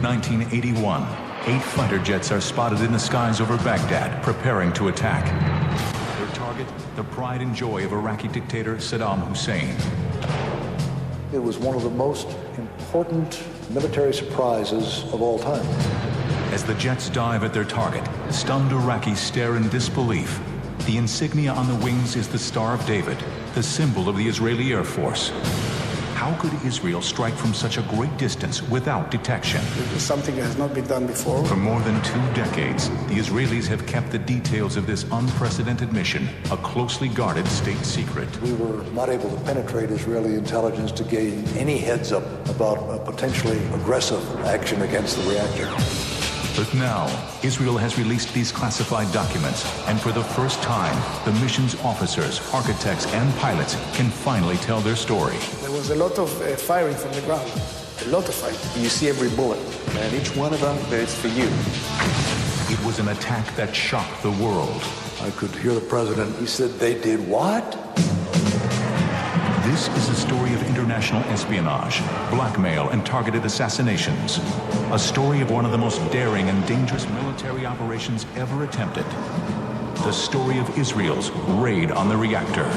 1981. 8 fighter jets are spotted in the skies over Baghdad, preparing to attack. Their target, the pride and joy of Iraqi dictator Saddam Hussein. It was one of the most important military surprises of all time. As the jets dive at their target, stunned Iraqis stare in disbelief. The insignia on the wings is the Star of David, the symbol of the Israeli Air Force. How could Israel strike from such a great distance without detection? It is something that has not been done before. For more than 2 decades, the Israelis have kept the details of this unprecedented mission a closely guarded state secret. We were not able to penetrate Israeli intelligence to gain any heads up about a potentially aggressive action against the reactor. But now, Israel has released these classified documents, and for the first time, the mission's officers, architects, and pilots can finally tell their story. There was a lot of firing from the ground, a lot of firing. You see every bullet, and each one of them is for you. It was an attack that shocked the world. I could hear the president, he said, "They did what?" This is a story of international espionage, blackmail, and targeted assassinations. A story of one of the most daring and dangerous military operations ever attempted. The story of Israel's raid on the reactor.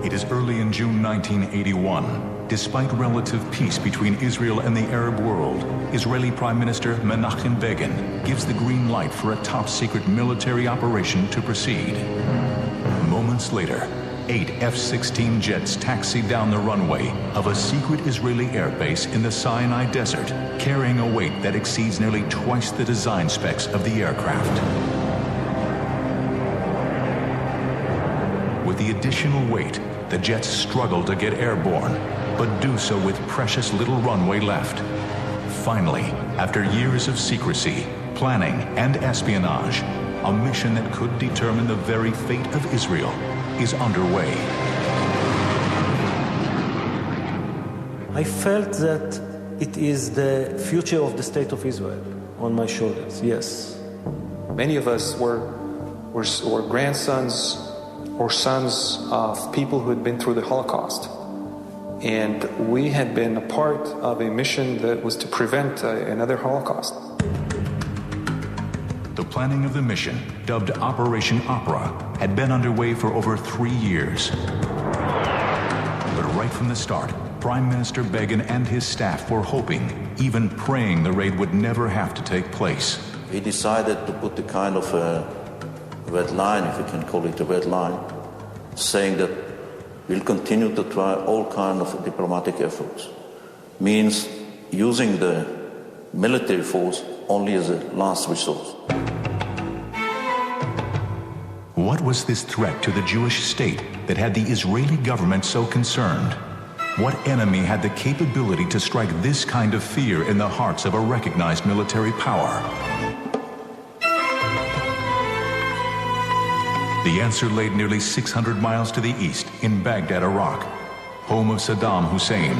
It is early in June 1981. Despite relative peace between Israel and the Arab world, Israeli Prime Minister Menachem Begin gives the green light for a top-secret military operation to proceed. Moments later, 8 F-16 jets taxi down the runway of a secret Israeli airbase in the Sinai Desert, carrying a weight that exceeds nearly twice the design specs of the aircraft. With the additional weight, the jets struggle to get airborne, but do so with precious little runway left. Finally, after years of secrecy, planning, and espionage, a mission that could determine the very fate of Israel is underway. I felt that it is the future of the state of Israel on my shoulders, yes. Many of us were grandsons or sons of people who had been through the Holocaust. And we had been a part of a mission that was to prevent another Holocaust. The planning of the mission, dubbed Operation Opera, had been underway for over 3 years. But right from the start, Prime Minister Begin and his staff were hoping, even praying, the raid would never have to take place. He decided to put a kind of a red line, if you can call it a red line, saying that we'll continue to try all kinds of diplomatic efforts. Means using the military force only as a last resource. What was this threat to the Jewish state that had the Israeli government so concerned? What enemy had the capability to strike this kind of fear in the hearts of a recognized military power? The answer laid nearly 600 miles to the east in Baghdad, Iraq, home of Saddam Hussein.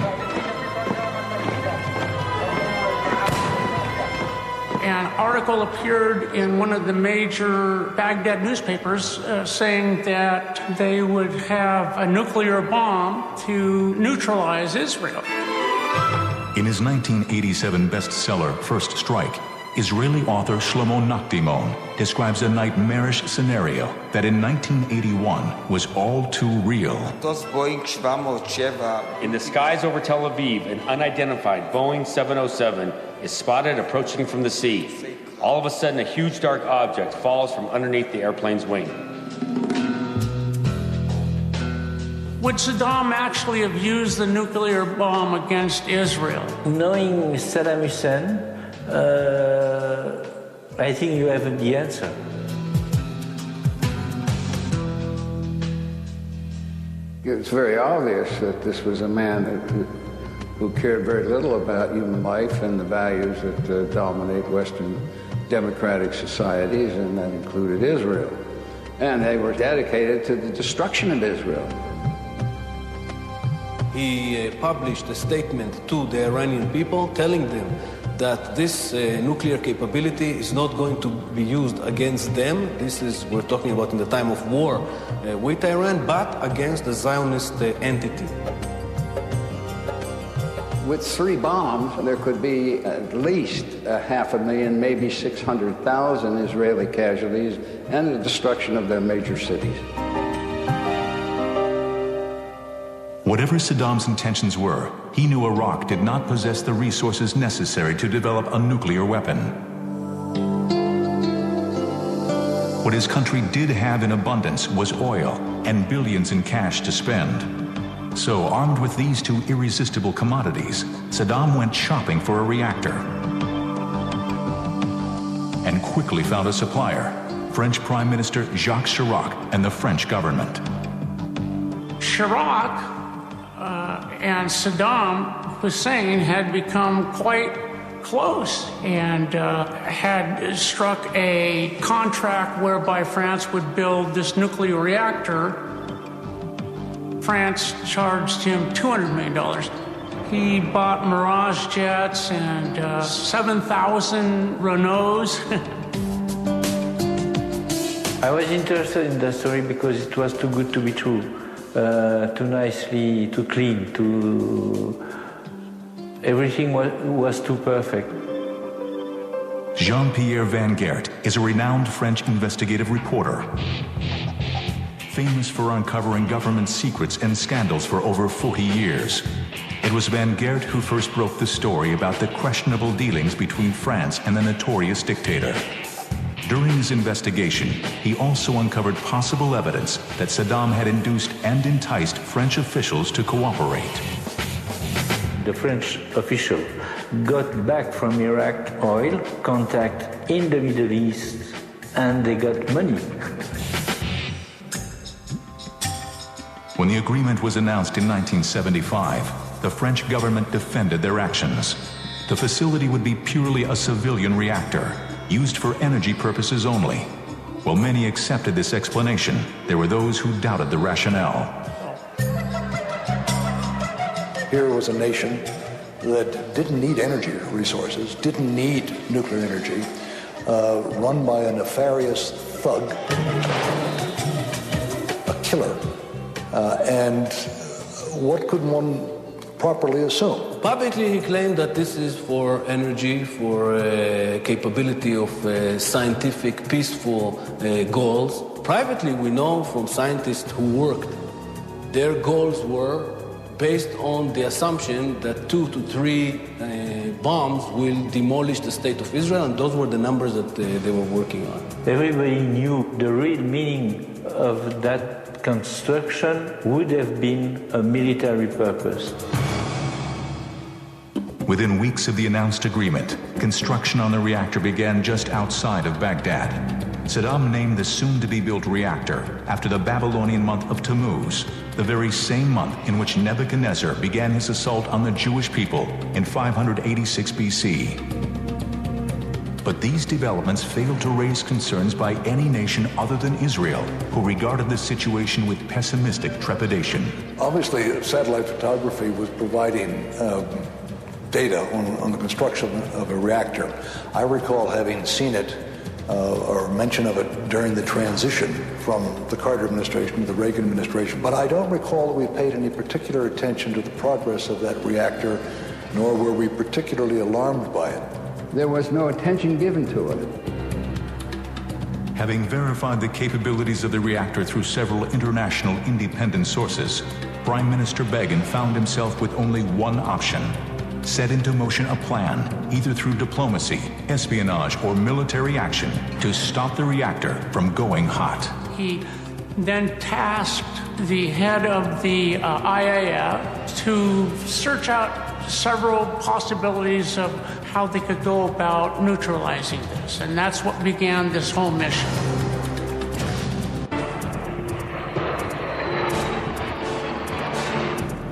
An article appeared in one of the major Baghdad newspapers saying that they would have a nuclear bomb to neutralize Israel. In his 1987 bestseller, First Strike, Israeli author Shlomo Nachdimon describes a nightmarish scenario that in 1981 was all too real. In the skies over Tel Aviv, an unidentified Boeing 707 is spotted approaching from the sea. All of a sudden, a huge dark object falls from underneath the airplane's wing. Would Saddam actually have used the nuclear bomb against Israel? Knowing Saddam Hussein, I think you have the answer. It's very obvious that this was a man who cared very little about human life and the values that dominate Western democratic societies, and that included Israel. And they were dedicated to the destruction of Israel. He published a statement to the Iranian people telling them that this nuclear capability is not going to be used against them. We're talking about in the time of war with Iran, but against the Zionist entity. With 3 bombs, there could be at least 500,000, maybe 600,000 Israeli casualties and the destruction of their major cities. Whatever Saddam's intentions were, he knew Iraq did not possess the resources necessary to develop a nuclear weapon. What his country did have in abundance was oil and billions in cash to spend. So, armed with these 2 irresistible commodities, Saddam went shopping for a reactor and quickly found a supplier, French Prime Minister Jacques Chirac and the French government. Chirac and Saddam Hussein had become quite close and had struck a contract whereby France would build this nuclear reactor. France charged him $200 million. He bought Mirage jets and 7,000 Renaults. I was interested in the story because it was too good to be true. Too nicely, too clean, everything was too perfect. Jean-Pierre Van Geert is a renowned French investigative reporter, famous for uncovering government secrets and scandals for over 40 years. It was Van Geert who first broke the story about the questionable dealings between France and the notorious dictator. During his investigation, he also uncovered possible evidence that Saddam had induced and enticed French officials to cooperate. The French official got back from Iraq oil, contact in the Middle East, and they got money. When the agreement was announced in 1975, the French government defended their actions. The facility would be purely a civilian reactor, used for energy purposes only. While many accepted this explanation, there were those who doubted the rationale. Here was a nation that didn't need energy resources, didn't need nuclear energy, run by a nefarious thug, a killer. And what could one properly assume? Publicly, he claimed that this is for energy, for capability of scientific, peaceful goals. Privately, we know from scientists who worked, their goals were based on the assumption that 2 to 3 bombs will demolish the state of Israel, and those were the numbers that they were working on. Everybody knew the real meaning of that construction would have been a military purpose. Within weeks of the announced agreement, construction on the reactor began just outside of Baghdad. Saddam named the soon-to-be-built reactor after the Babylonian month of Temmuz, the very same month in which Nebuchadnezzar began his assault on the Jewish people in 586 BC. But these developments failed to raise concerns by any nation other than Israel, who regarded the situation with pessimistic trepidation. Obviously, satellite photography was providing data on the construction of a reactor. I recall having seen it or mention of it during the transition from the Carter administration to the Reagan administration, but I don't recall that we paid any particular attention to the progress of that reactor, nor were we particularly alarmed by it. There was no attention given to it. Having verified the capabilities of the reactor through several international independent sources, Prime Minister Begin found himself with only one option: set into motion a plan, either through diplomacy, espionage, or military action, to stop the reactor from going hot. He then tasked the head of the IAEA to search out several possibilities of how they could go about neutralizing this, and that's what began this whole mission.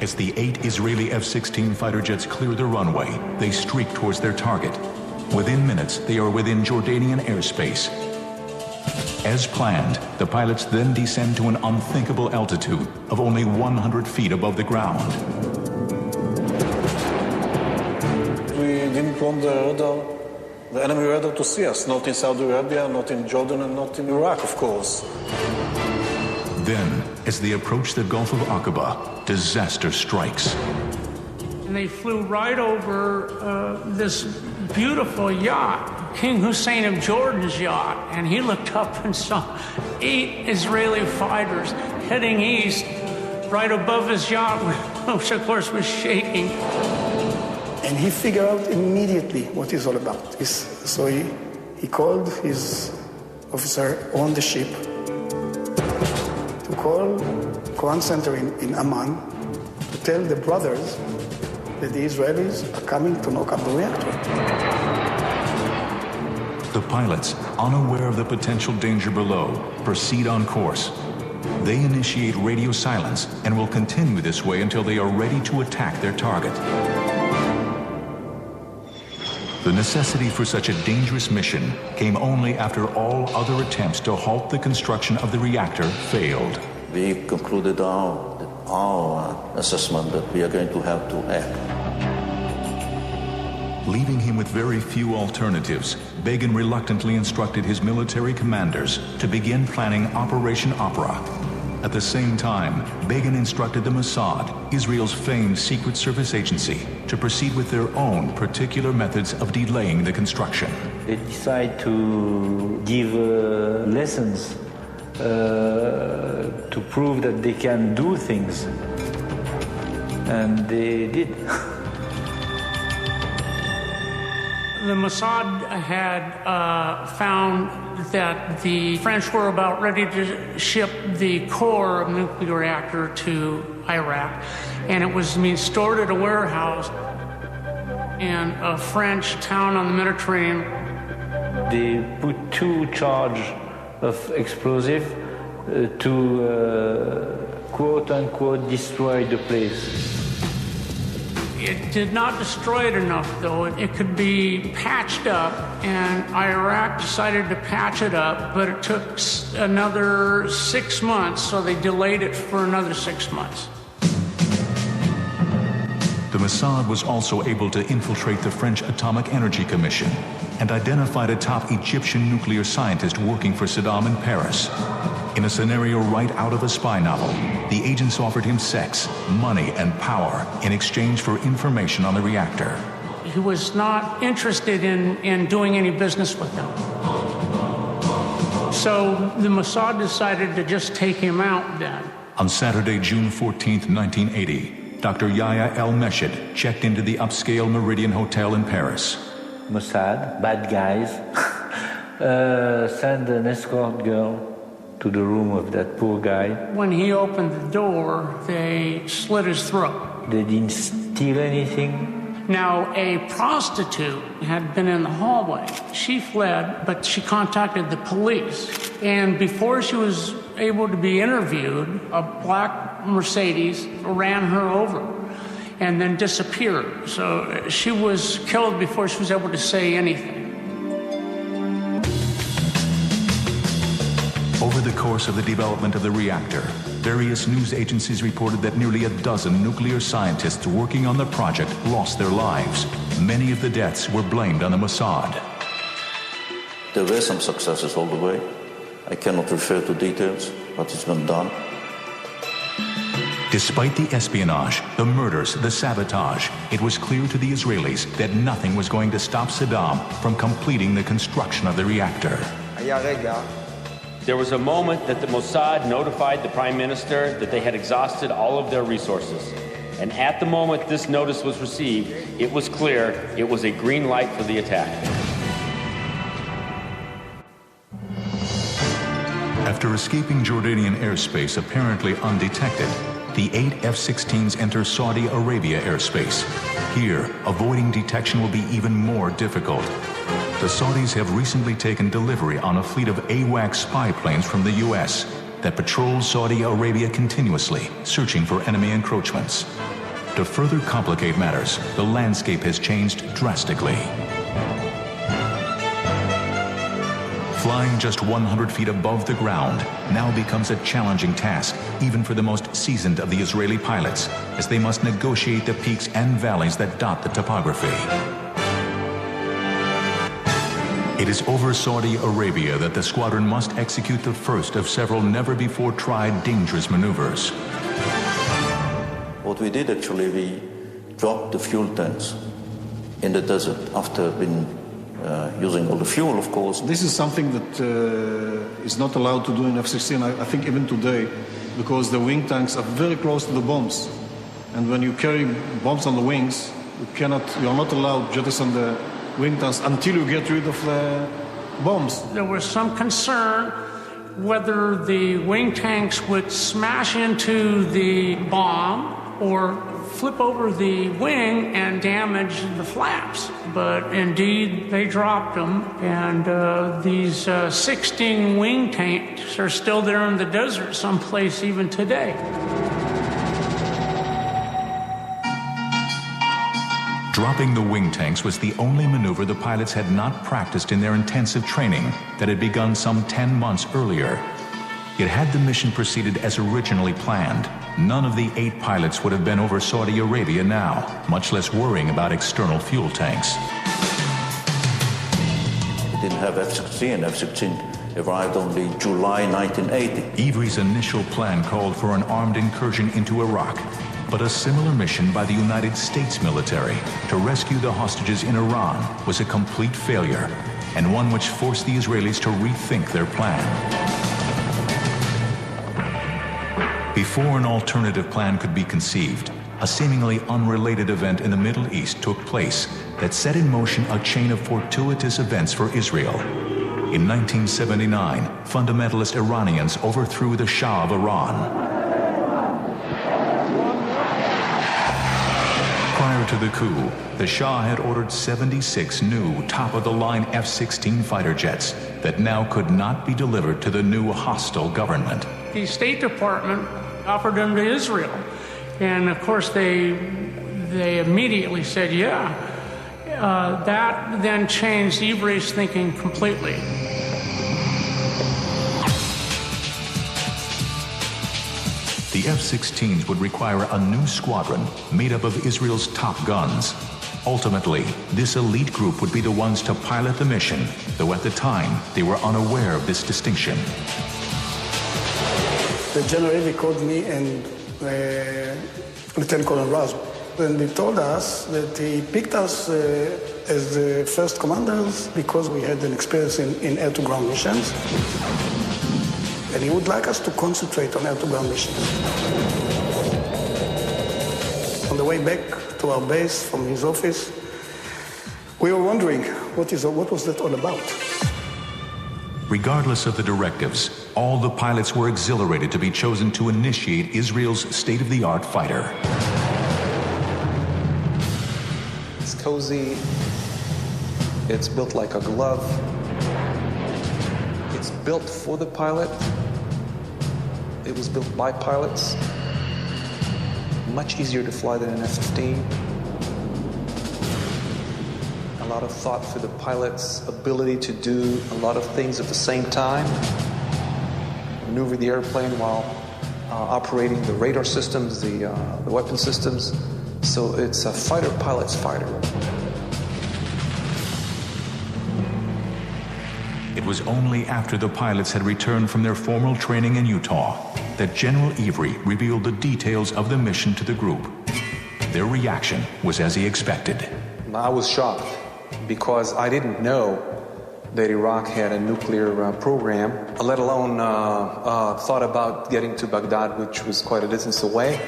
As the 8 Israeli F-16 fighter jets clear the runway, they streak towards their target. Within minutes, they are within Jordanian airspace. As planned, the pilots then descend to an unthinkable altitude of only 100 feet above the ground. We didn't want the enemy radar to see us, not in Saudi Arabia, not in Jordan, and not in Iraq, of course. Then, as they approach the Gulf of Aqaba, disaster strikes. And they flew right over this beautiful yacht, King Hussein of Jordan's yacht, and he looked up and saw 8 Israeli fighters heading east right above his yacht, which of course was shaking. And he figured out immediately what it's all about. So he called his officer on the ship to call command center in Amman to tell the brothers that the Israelis are coming to knock up the reactor. The pilots, unaware of the potential danger below, proceed on course. They initiate radio silence and will continue this way until they are ready to attack their target. The necessity for such a dangerous mission came only after all other attempts to halt the construction of the reactor failed. We concluded our assessment that we are going to have to act. Leaving him with very few alternatives, Begin reluctantly instructed his military commanders to begin planning Operation Opera. At the same time, Begin instructed the Mossad, Israel's famed secret service agency, to proceed with their own particular methods of delaying the construction. They decide to give lessons to prove that they can do things. And they did. The Mossad had found that the French were about ready to ship the core of the nuclear reactor to Iraq, and it was being stored at a warehouse in a French town on the Mediterranean. They put 2 charges of explosive to quote-unquote destroy the place. It did not destroy it enough, though. It could be patched up, and Iraq decided to patch it up, but it took another 6 months, so they delayed it for another 6 months. The Mossad was also able to infiltrate the French Atomic Energy Commission and identified a top Egyptian nuclear scientist working for Saddam in Paris. In a scenario right out of a spy novel, the agents offered him sex, money, and power in exchange for information on the reactor. He was not interested in doing any business with them. So the Mossad decided to just take him out then. On Saturday, June 14, 1980, Dr. Yahya El-Meshed checked into the upscale Meridian Hotel in Paris. Mossad, bad guys, send an escort girl to the room of that poor guy. When he opened the door, they slit his throat. They didn't steal anything. Now, a prostitute had been in the hallway. She fled, but she contacted the police. And before she was able to be interviewed, a black Mercedes ran her over and then disappeared. So she was killed before she was able to say anything. Over the course of the development of the reactor, various news agencies reported that nearly a dozen nuclear scientists working on the project lost their lives. Many of the deaths were blamed on the Mossad. There were some successes all the way. I cannot refer to details, but it's been done. Despite the espionage, the murders, the sabotage, it was clear to the Israelis that nothing was going to stop Saddam from completing the construction of the reactor. There was a moment that the Mossad notified the Prime Minister that they had exhausted all of their resources. And at the moment this notice was received, it was clear it was a green light for the attack. After escaping Jordanian airspace apparently undetected, the 8 F-16s enter Saudi Arabia airspace. Here, avoiding detection will be even more difficult. The Saudis have recently taken delivery on a fleet of AWACS spy planes from the U.S. that patrol Saudi Arabia continuously, searching for enemy encroachments. To further complicate matters, the landscape has changed drastically. Flying just 100 feet above the ground now becomes a challenging task, even for the most seasoned of the Israeli pilots, as they must negotiate the peaks and valleys that dot the topography. It is over Saudi Arabia that the squadron must execute the first of several never-before-tried dangerous maneuvers. What we did actually, we dropped the fuel tanks in the desert after been using all the fuel, of course. This is something that is not allowed to do in F-16, I think even today, because the wing tanks are very close to the bombs. And when you carry bombs on the wings, you are not allowed to jettison the wing tanks until you get rid of the bombs. There was some concern whether the wing tanks would smash into the bomb or flip over the wing and damage the flaps. But indeed, they dropped them, and these 16 wing tanks are still there in the desert someplace even today. Dropping the wing tanks was the only maneuver the pilots had not practiced in their intensive training that had begun some 10 months earlier. Yet had the mission proceeded as originally planned, none of the 8 pilots would have been over Saudi Arabia now, much less worrying about external fuel tanks. We didn't have F-16. F-16 arrived only July 1980. Ivry's initial plan called for an armed incursion into Iraq, but a similar mission by the United States military to rescue the hostages in Iran was a complete failure, and one which forced the Israelis to rethink their plan. Before an alternative plan could be conceived, a seemingly unrelated event in the Middle East took place that set in motion a chain of fortuitous events for Israel. In 1979, fundamentalist Iranians overthrew the Shah of Iran. Prior to the coup, the Shah had ordered 76 new top-of-the-line F-16 fighter jets that now could not be delivered to the new hostile government. The State Department offered them to Israel, and of course they immediately said, yeah. That then changed Ivry's thinking completely. The F-16s would require a new squadron made up of Israel's top guns. Ultimately, this elite group would be the ones to pilot the mission, though at the time they were unaware of this distinction. The General called me and Lieutenant Colonel Raz, and they told us that he picked us as the first commanders because we had an experience in air-to-ground missions, and he would like us to concentrate on air-to-ground missions. On the way back to our base from his office, we were wondering what was that all about. Regardless of the directives, all the pilots were exhilarated to be chosen to initiate Israel's state-of-the-art fighter. It's cozy. It's built like a glove. It's built for the pilot. It was built by pilots. Much easier to fly than an F-15. A lot of thought for the pilot's ability to do a lot of things at the same time. Maneuver the airplane while operating the radar systems, the weapon systems. So it's a fighter pilot's fighter. It was only after the pilots had returned from their formal training in Utah that General Ivry revealed the details of the mission to the group. Their reaction was as he expected. I was shocked because I didn't know that Iraq had a nuclear program, let alone thought about getting to Baghdad, which was quite a distance away.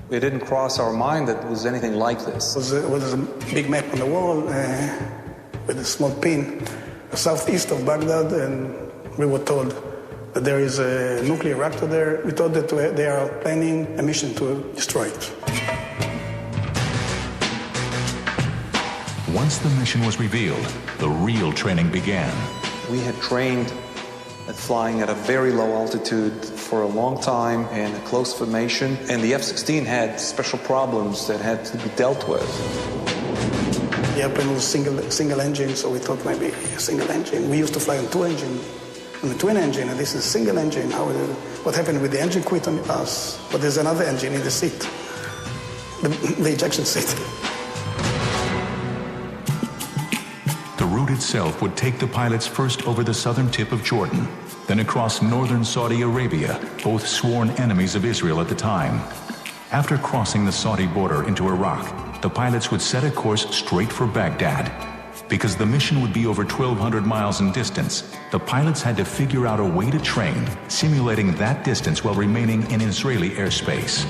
It didn't cross our mind that it was anything like this. There was a big map on the wall with a small pin southeast of Baghdad, and we were told that there is a nuclear reactor there. We thought that they are planning a mission to destroy it. Once the mission was revealed, the real training began. We had trained at flying at a very low altitude for a long time in a close formation, and the F-16 had special problems that had to be dealt with. The airplane was single engine, so we thought maybe a single engine. We used to fly on a twin engine, and this is a single engine. What happened with the engine quit on us? But there's another engine in the seat, the ejection seat. route itself would take the pilots first over the southern tip of Jordan, then across northern Saudi Arabia, both sworn enemies of Israel at the time. After crossing the Saudi border into Iraq, the pilots would set a course straight for Baghdad. Because the mission would be over 1,200 miles in distance, the pilots had to figure out a way to train, simulating that distance while remaining in Israeli airspace.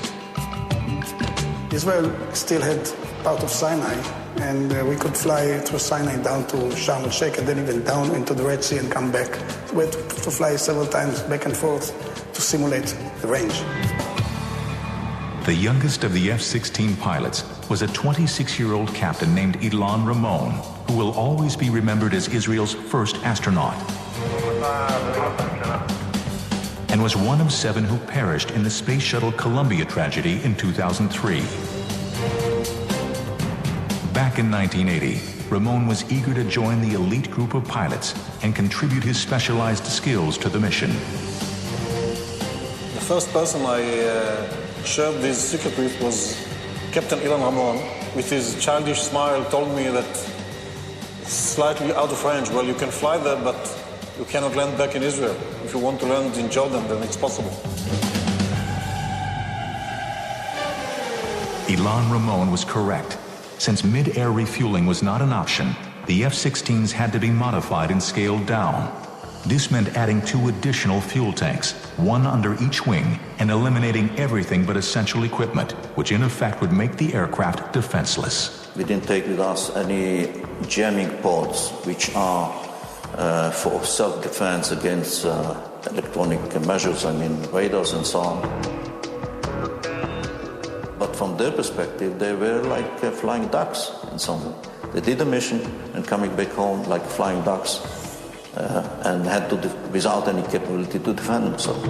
Israel still had part of Sinai, and we could fly through Sinai down to Sharm el-Sheikh and then even down into the Red Sea and come back. We had to fly several times back and forth to simulate the range. The youngest of the F-16 pilots was a 26-year-old captain named Ilan Ramon, who will always be remembered as Israel's first astronaut, and was one of 7 who perished in the Space Shuttle Columbia tragedy in 2003. Back in 1980, Ramon was eager to join the elite group of pilots and contribute his specialized skills to the mission. The first person I shared this secret with was Captain Ilan Ramon. With his childish smile, told me that it's slightly out of range. Well, you can fly there, but you cannot land back in Israel. If you want to land in Jordan, then it's possible. Ilan Ramon was correct. Since mid-air refueling was not an option, the F-16s had to be modified and scaled down. This meant adding 2 additional fuel tanks, one under each wing, and eliminating everything but essential equipment, which in effect would make the aircraft defenseless. We didn't take with us any jamming pods, which are for self-defense against electronic measures, radars and so on. But from their perspective, they were like flying ducks in some way. They did a mission and coming back home like flying ducks. And had to, without any capability to defend themselves.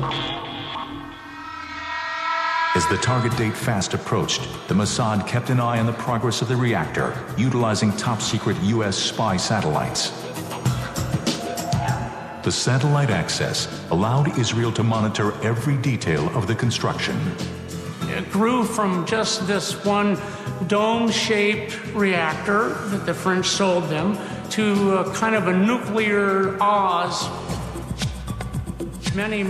As the target date fast approached, the Mossad kept an eye on the progress of the reactor, utilizing top-secret U.S. spy satellites. The satellite access allowed Israel to monitor every detail of the construction. It grew from just this one dome-shaped reactor that the French sold them to a kind of a nuclear Oz. Many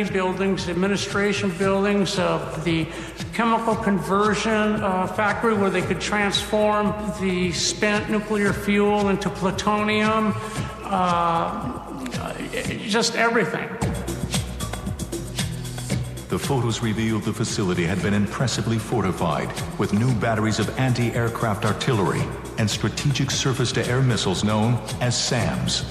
buildings, administration buildings, the chemical conversion factory where they could transform the spent nuclear fuel into plutonium, just everything. The photos revealed the facility had been impressively fortified with new batteries of anti-aircraft artillery and strategic surface-to-air missiles known as SAMs.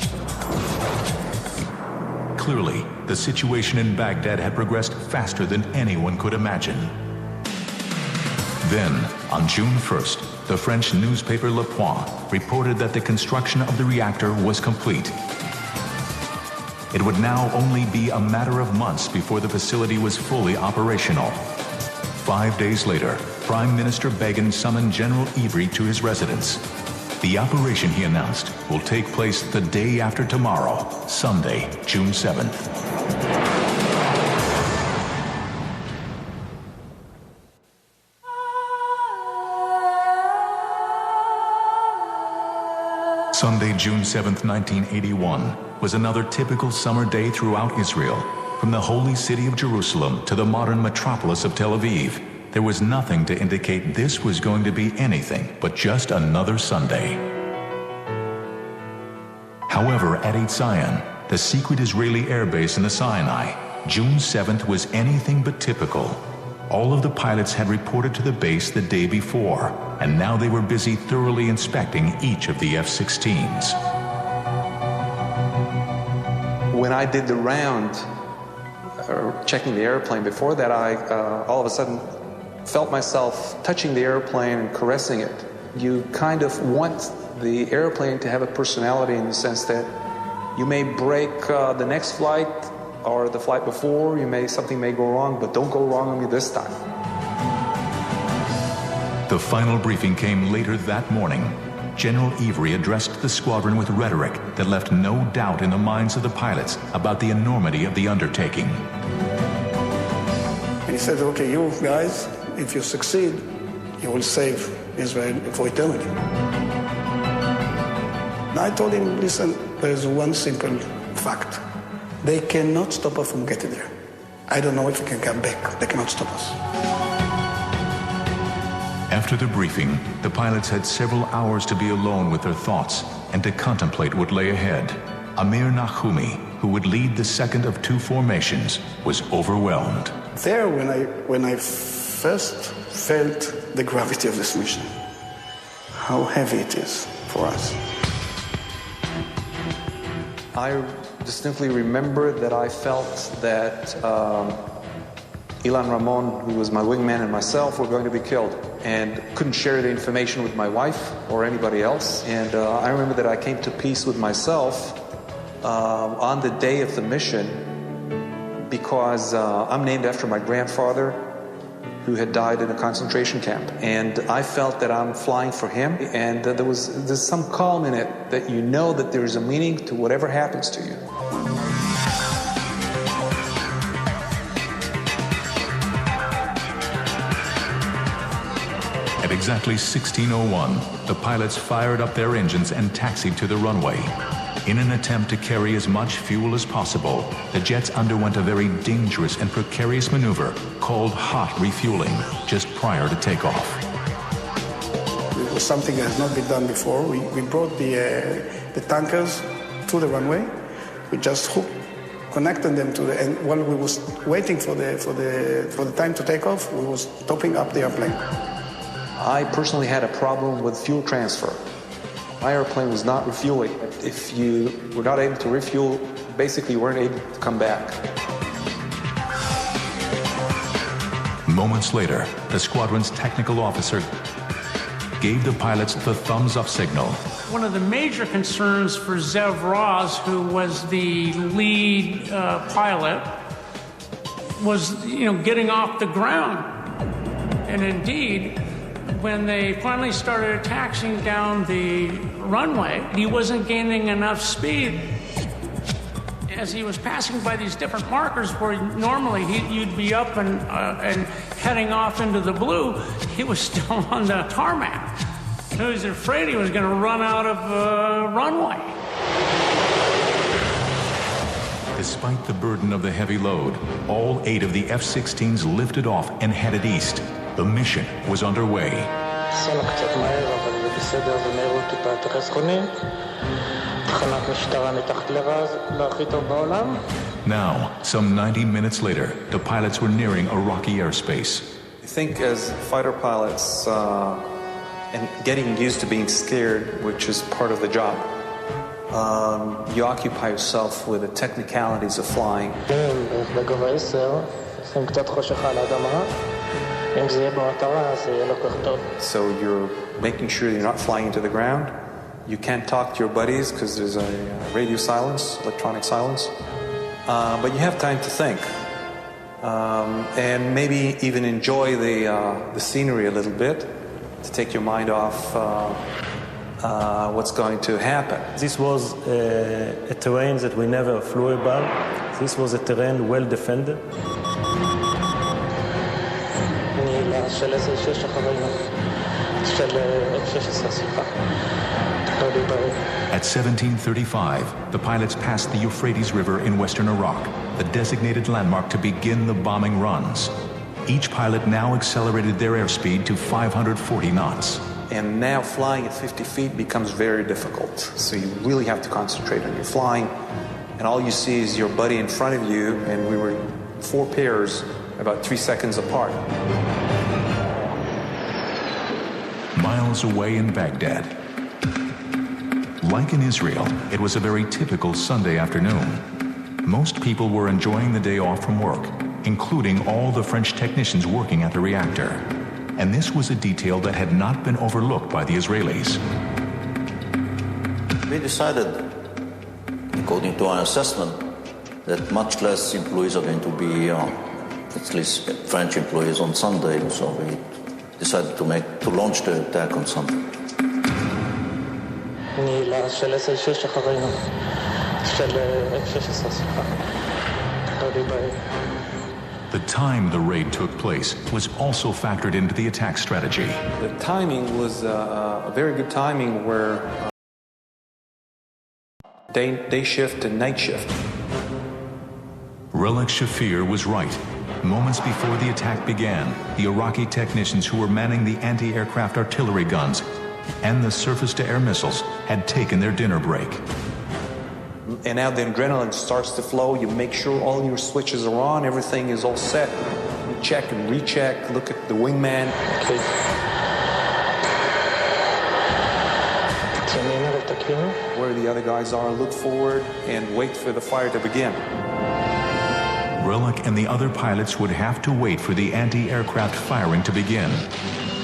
Clearly, the situation in Baghdad had progressed faster than anyone could imagine. Then, on June 1st, the French newspaper Le Point reported that the construction of the reactor was complete. It would now only be a matter of months before the facility was fully operational. 5 days later, Prime Minister Begin summoned General Ivry to his residence. The operation, he announced, will take place the day after tomorrow, Sunday, June 7th. Sunday, June 7th, 1981, was another typical summer day throughout Israel. From the holy city of Jerusalem to the modern metropolis of Tel Aviv, there was nothing to indicate this was going to be anything but just another Sunday. However, at Eitzion, the secret Israeli airbase in the Sinai, June 7th was anything but typical. All of the pilots had reported to the base the day before, and now they were busy thoroughly inspecting each of the F-16s. When I did the round, checking the airplane, before that I all of a sudden felt myself touching the airplane and caressing it. You kind of want the airplane to have a personality in the sense that you may break the next flight or the flight before, something may go wrong, but don't go wrong on me this time. The final briefing came later that morning. General Ivry addressed the squadron with rhetoric that left no doubt in the minds of the pilots about the enormity of the undertaking. And he said, okay, you guys, if you succeed, you will save Israel for eternity. I told him, listen, there's one simple fact. They cannot stop us from getting there. I don't know if we can come back. They cannot stop us. After the briefing, the pilots had several hours to be alone with their thoughts and to contemplate what lay ahead. Amir Nahumi, who would lead the second of two formations, was overwhelmed. There, when I first felt the gravity of this mission, how heavy it is for us. I distinctly remember that I felt that Ilan Ramon, who was my wingman, and myself were going to be killed, and couldn't share the information with my wife or anybody else. And I remember that I came to peace with myself on the day of the mission, because I'm named after my grandfather, who had died in a concentration camp. And I felt that I'm flying for him, and there's some calm in it, that you know that there is a meaning to whatever happens to you. At exactly 16:01, the pilots fired up their engines and taxied to the runway. In an attempt to carry as much fuel as possible, the jets underwent a very dangerous and precarious maneuver called hot refueling just prior to takeoff. It was something that has not been done before. We brought the tankers to the runway. We just connected them to the, and while we was waiting for the time to take off, we was topping up the airplane. I personally had a problem with fuel transfer. My airplane was not refueling. If you were not able to refuel, basically you weren't able to come back. Moments later, the squadron's technical officer gave the pilots the thumbs-up signal. One of the major concerns for Zev Raz, who was the lead pilot, was getting off the ground. And indeed, when they finally started taxiing down the runway, he wasn't gaining enough speed. As he was passing by these different markers where normally you'd be up and heading off into the blue, he was still on the tarmac. He was afraid he was going to run out of runway. Despite the burden of the heavy load, all 8 of the F-16s lifted off and headed east. The mission was underway. Now, some 90 minutes later, the pilots were nearing Iraqi airspace. I think as fighter pilots, and getting used to being scared, which is part of the job, you occupy yourself with the technicalities of flying. So you're making sure you're not flying into the ground. You can't talk to your buddies because there's a radio silence, electronic silence. But you have time to think. And maybe even enjoy the scenery a little bit to take your mind off what's going to happen. This was a terrain that we never flew above. This was a terrain well defended. At 17:35, the pilots passed the Euphrates River in western Iraq, the designated landmark to begin the bombing runs. Each pilot now accelerated their airspeed to 540 knots. And now flying at 50 feet becomes very difficult. So you really have to concentrate on your flying. And all you see is your buddy in front of you, and we were 4 pairs about 3 seconds apart. Miles away in Baghdad. Like in Israel, it was a very typical Sunday afternoon. Most people were enjoying the day off from work, including all the French technicians working at the reactor. And this was a detail that had not been overlooked by the Israelis. We decided, according to our assessment, that much less employees are going to be, at least French employees, on Sunday, so we decided to launch the attack on Sunday. The time the raid took place was also factored into the attack strategy. The timing was a very good timing where day shift and night shift. Relek Shafir was right. Moments before the attack began, the Iraqi technicians who were manning the anti-aircraft artillery guns and the surface-to-air missiles had taken their dinner break. And now the adrenaline starts to flow. You make sure all your switches are on, everything is all set. You check and recheck, look at the wingman. Where the other guys are, look forward and wait for the fire to begin. Relek and the other pilots would have to wait for the anti-aircraft firing to begin,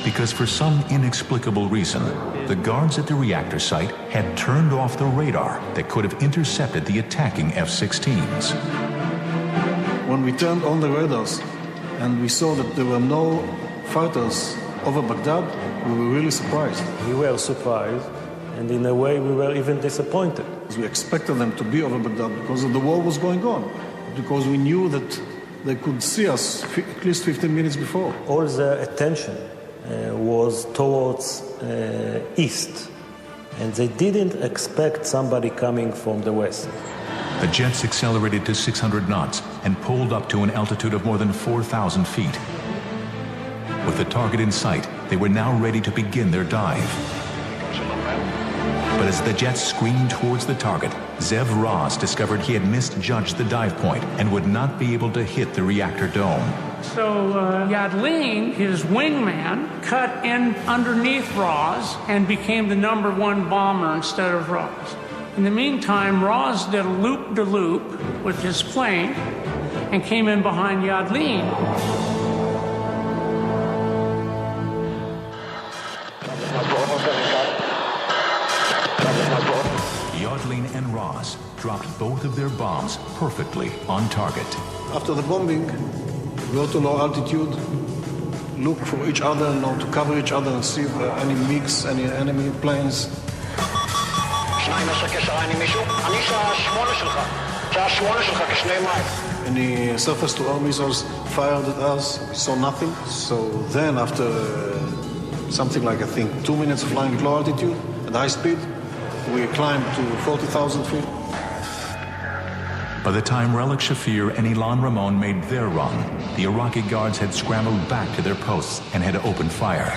because for some inexplicable reason, the guards at the reactor site had turned off the radar that could have intercepted the attacking F-16s. When we turned on the radars and we saw that there were no fighters over Baghdad, we were really surprised. We were surprised, and in a way we were even disappointed. We expected them to be over Baghdad because the war was going on, because we knew that they could see us at least 15 minutes before. All the attention was towards east, and they didn't expect somebody coming from the west. The jets accelerated to 600 knots and pulled up to an altitude of more than 4,000 feet. With the target in sight, they were now ready to begin their dive. But as the jets screamed towards the target, Zev Raz discovered he had misjudged the dive point and would not be able to hit the reactor dome. So Yadlin, his wingman, cut in underneath Raz and became the #1 bomber instead of Raz. In the meantime, Raz did a loop-de-loop with his plane and came in behind Yadlin. Yadlin and Raz dropped both of their bombs perfectly on target. After the bombing, we go to low altitude, look for each other, to cover each other and see if there are any MiGs, any enemy planes. Any surface-to-air missiles fired at us, we saw nothing. So then after something like, I think, 2 minutes flying at low altitude at high speed, we climbed to 40,000 feet. By the time Relek Shafir and Ilan Ramon made their run, the Iraqi guards had scrambled back to their posts and had opened fire.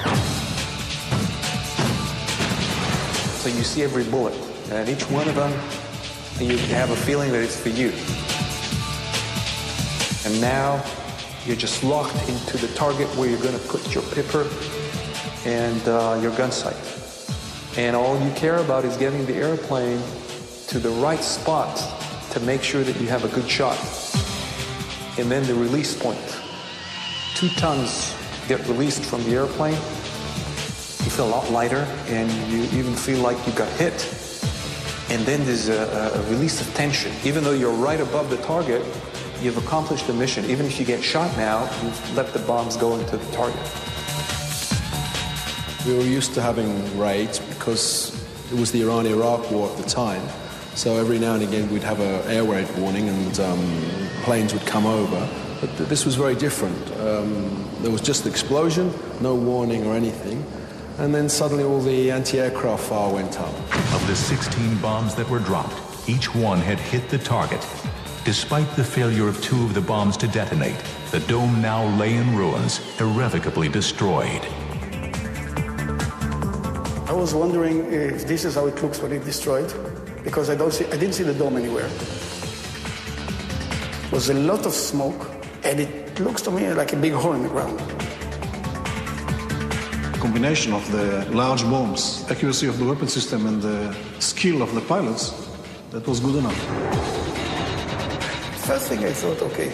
So you see every bullet, and each one of them, you have a feeling that it's for you. And now you're just locked into the target where you're going to put your pipper and your gun sight. And all you care about is getting the airplane to the right spot to make sure that you have a good shot. And then the release point. 2 tons get released from the airplane. You feel a lot lighter, and you even feel like you got hit. And then there's a release of tension. Even though you're right above the target, you've accomplished the mission. Even if you get shot now, you've let the bombs go into the target. We were used to having raids because it was the Iran-Iraq war at the time. So every now and again we'd have an air raid warning and planes would come over. But this was very different. There was just an explosion, no warning or anything. And then suddenly all the anti-aircraft fire went up. Of the 16 bombs that were dropped, each one had hit the target. Despite the failure of 2 of the bombs to detonate, the dome now lay in ruins, irrevocably destroyed. I was wondering if this is how it looks when it's destroyed, because I didn't see the dome anywhere. There was a lot of smoke, and it looks to me like a big hole in the ground. Combination of the large bombs, accuracy of the weapon system, and the skill of the pilots, that was good enough. First thing I thought, okay,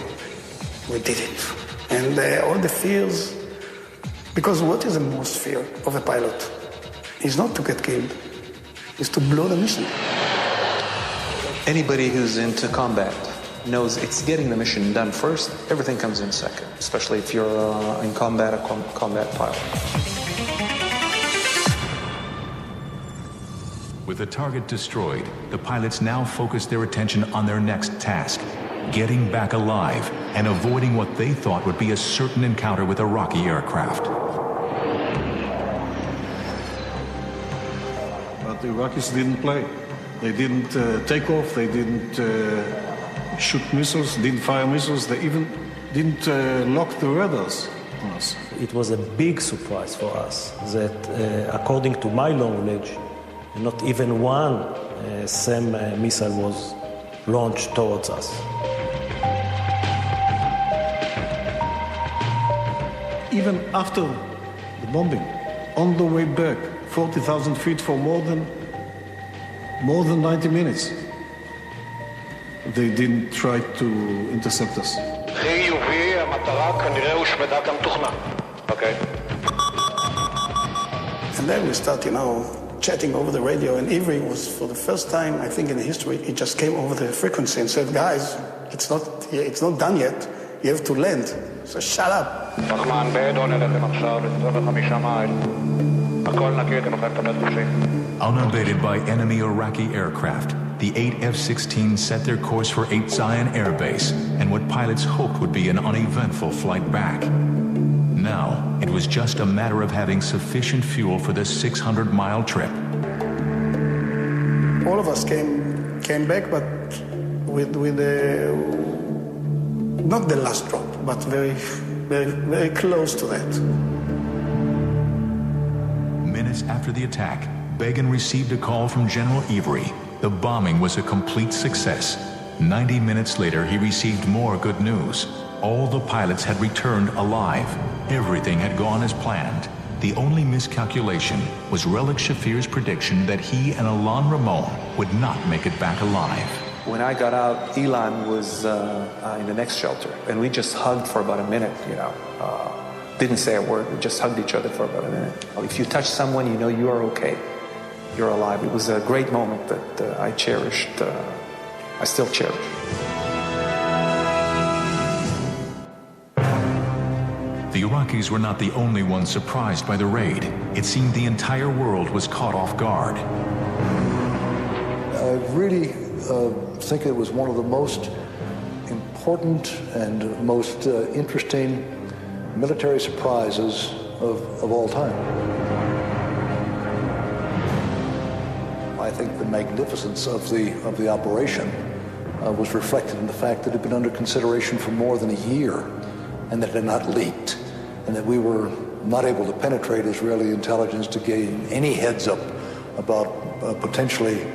we did it. And all the fears, because what is the most fear of a pilot? Is not to get killed, is to blow the mission. Anybody who's into combat knows it's getting the mission done first. Everything comes in second, especially if you're in combat, a combat pilot. With the target destroyed, the pilots now focused their attention on their next task, getting back alive and avoiding what they thought would be a certain encounter with Iraqi aircraft. But the Iraqis didn't play. They didn't take off, they didn't shoot missiles, didn't fire missiles, they even didn't lock the radars on us. It was a big surprise for us that, according to my knowledge, not even one SAM missile was launched towards us. Even after the bombing, on the way back, 40,000 feet for more than 90 minutes, they didn't try to intercept us. Okay. And then we start, chatting over the radio, and Ivry was, for the first time, I think in history, he just came over the frequency and said, guys, it's not done yet. You have to land. So shut up. Unabated by enemy Iraqi aircraft, the 8 F-16s set their course for 8 Zion Air Base and what pilots hoped would be an uneventful flight back. Now, it was just a matter of having sufficient fuel for the 600-mile trip. All of us came back, but with not the last drop, but very, very, very close to that. Minutes after the attack, Begin received a call from General Ivry. The bombing was a complete success. 90 minutes later, he received more good news. All the pilots had returned alive. Everything had gone as planned. The only miscalculation was Relic Shafir's prediction that he and Alain Ramon would not make it back alive. When I got out, Elon was in the next shelter, and we just hugged for about a minute, didn't say a word, we just hugged each other for about a minute. If you touch someone, you know you are okay. You're alive. It was a great moment that I cherished, I still cherish. The Iraqis were not the only ones surprised by the raid. It seemed the entire world was caught off guard. I really think it was one of the most important and most interesting military surprises of all time. I think the magnificence of the operation was reflected in the fact that it had been under consideration for more than a year and that it had not leaked, and that we were not able to penetrate Israeli intelligence to gain any heads up about potentially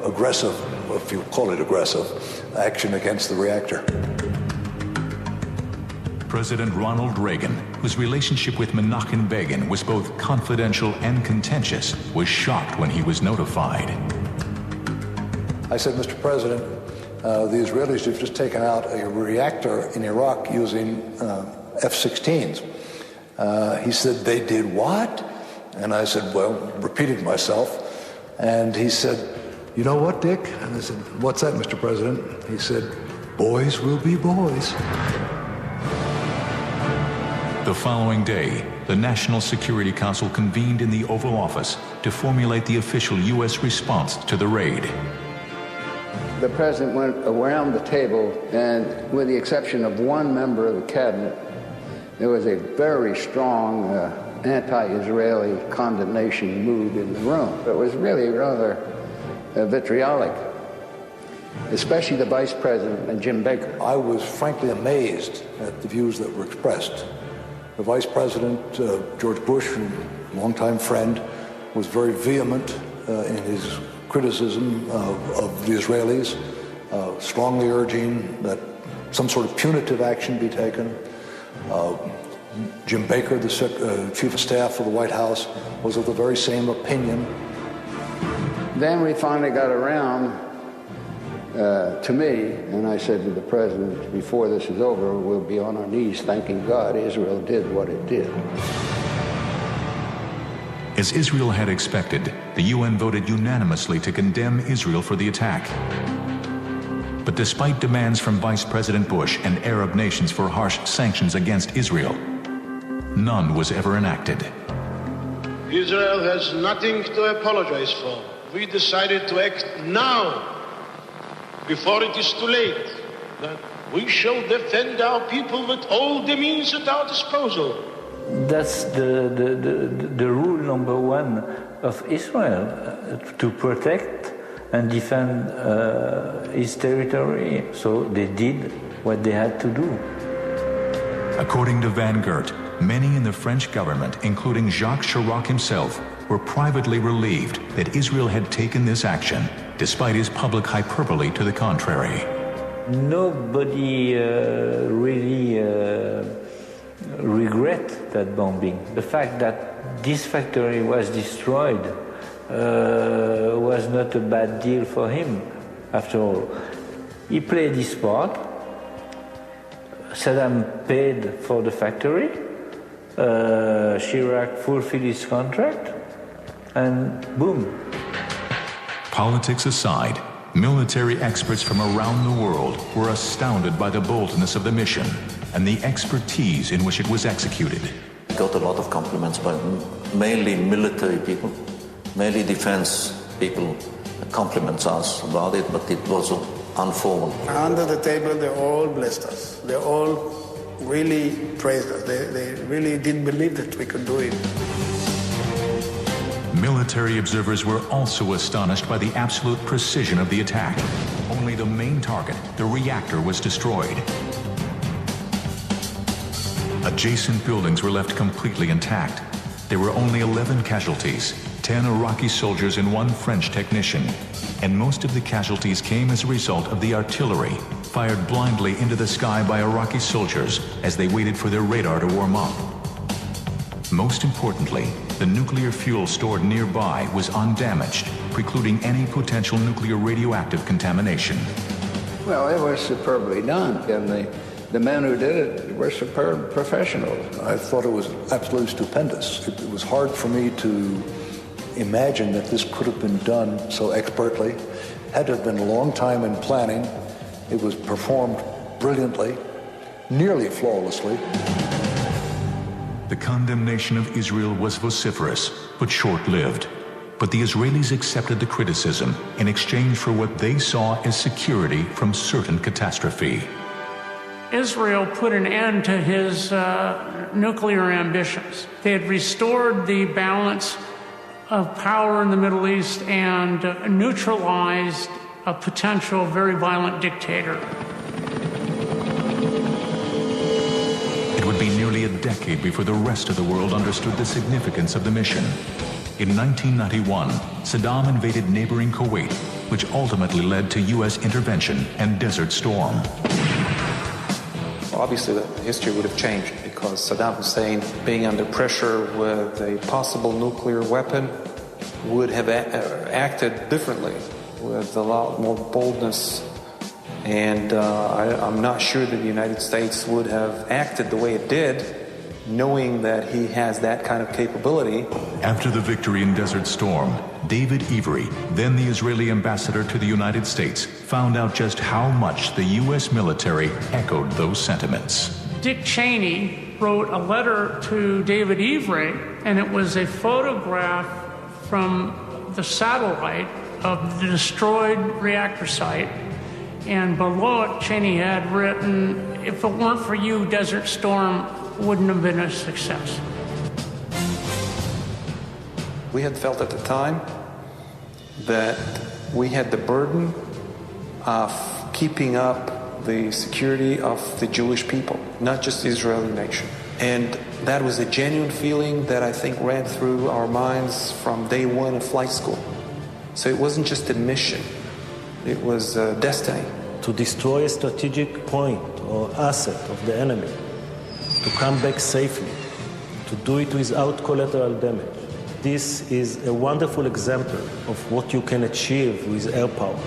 aggressive, if you call it aggressive, action against the reactor. President Ronald Reagan, whose relationship with Menachem Begin was both confidential and contentious, was shocked when he was notified. I said, Mr. President, the Israelis have just taken out a reactor in Iraq using F-16s. He said, they did what? And I said, well, repeating myself. And he said, you know what, Dick? And I said, what's that, Mr. President? He said, boys will be boys. The following day, the National Security Council convened in the Oval Office to formulate the official U.S. response to the raid. The president went around the table, and with the exception of one member of the cabinet, there was a very strong anti-Israeli condemnation mood in the room. It was really rather vitriolic, especially the vice president and Jim Baker. I was frankly amazed at the views that were expressed. The vice president, George Bush, a longtime friend, was very vehement in his criticism of the Israelis, strongly urging that some sort of punitive action be taken. Jim Baker, the chief of staff of the White House, was of the very same opinion. Then we finally got around to me, and I said to the president, before this is over, we'll be on our knees thanking God Israel did what it did. As Israel had expected, the UN voted unanimously to condemn Israel for the attack. But despite demands from Vice President Bush and Arab nations for harsh sanctions against Israel, none was ever enacted. Israel has nothing to apologize for. We decided to act now, before it is too late, that we shall defend our people with all the means at our disposal. That's the rule number one of Israel, to protect and defend his territory. So they did what they had to do. According to Van Gert, many in the French government, including Jacques Chirac himself, were privately relieved that Israel had taken this action, despite his public hyperbole to the contrary. Nobody really regret that bombing. The fact that this factory was destroyed was not a bad deal for him, after all. He played his part. Saddam paid for the factory. Chirac fulfilled his contract, and boom. Politics aside, military experts from around the world were astounded by the boldness of the mission and the expertise in which it was executed. Got a lot of compliments by mainly military people, mainly defense people compliments us about it, but it was informal. Under the table, they all blessed us. They all really praised us. They really didn't believe that we could do it. Military observers were also astonished by the absolute precision of the attack. Only the main target, the reactor, was destroyed. Adjacent buildings were left completely intact. There were only 11 casualties, 10 Iraqi soldiers and 1 French technician. And most of the casualties came as a result of the artillery fired blindly into the sky by Iraqi soldiers as they waited for their radar to warm up. Most importantly, the nuclear fuel stored nearby was undamaged, precluding any potential nuclear radioactive contamination. Well, it was superbly done, and the men who did it were superb professionals. I thought it was absolutely stupendous. It was hard for me to imagine that this could have been done so expertly. Had to have been a long time in planning. It was performed brilliantly, nearly flawlessly. The condemnation of Israel was vociferous, but short-lived. But the Israelis accepted the criticism in exchange for what they saw as security from certain catastrophe. Israel put an end to his nuclear ambitions. They had restored the balance of power in the Middle East and neutralized a potential very violent dictator. It would be nearly a decade before the rest of the world understood the significance of the mission. In 1991, Saddam invaded neighboring Kuwait, which ultimately led to U.S. intervention and Desert Storm. Obviously, the history would have changed because Saddam Hussein, being under pressure with a possible nuclear weapon, would have acted differently with a lot more boldness. And I'm not sure that the United States would have acted the way it did, knowing that he has that kind of capability. After the victory in Desert Storm, David Every, then the Israeli ambassador to the United States, found out just how much the U.S. military echoed those sentiments. Dick Cheney wrote a letter to David Every, and it was a photograph from the satellite of the destroyed reactor site. And below it, Cheney had written, "If it weren't for you, Desert Storm wouldn't have been a success." We had felt at the time that we had the burden of keeping up the security of the Jewish people, not just the Israeli nation. And that was a genuine feeling that I think ran through our minds from day one of flight school. So it wasn't just a mission, it was destiny. To destroy a strategic point or asset of the enemy, to come back safely, to do it without collateral damage. This is a wonderful example of what you can achieve with air power.